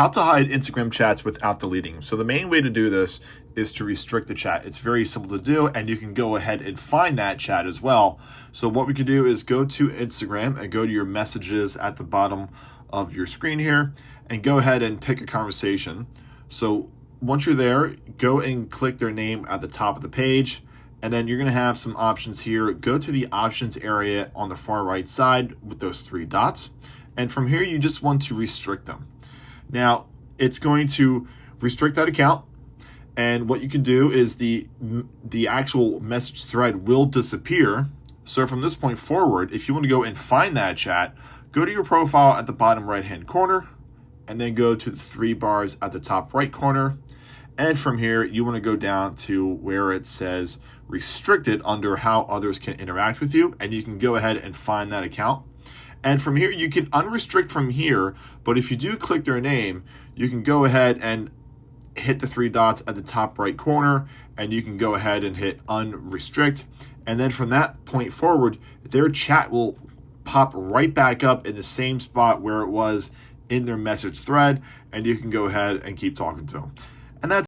How to hide Instagram chats without deleting them. So the main way to do this is to restrict the chat. It's very simple to do, and you can go ahead and find that chat as well. So what we can do is go to Instagram and go to your messages at the bottom of your screen here and go ahead and pick a conversation. So once you're there, go and click their name at the top of the page, and then you're going to have some options here. Go to the options area on the far right side with those three dots, and from here you just want to restrict them. Now, it's going to restrict that account, and what you can do is the actual message thread will disappear. So from this point forward, if you want to go and find that chat, go to your profile at the bottom right-hand corner, and then go to the three bars at the top right corner. And from here, you want to go down to where it says restricted under how others can interact with you, and you can go ahead and find that account. And from here, you can unrestrict from here, but if you do click their name, you can go ahead and hit the three dots at the top right corner, and you can go ahead and hit unrestrict. And then from that point forward, their chat will pop right back up in the same spot where it was in their message thread, and you can go ahead and keep talking to them. And that's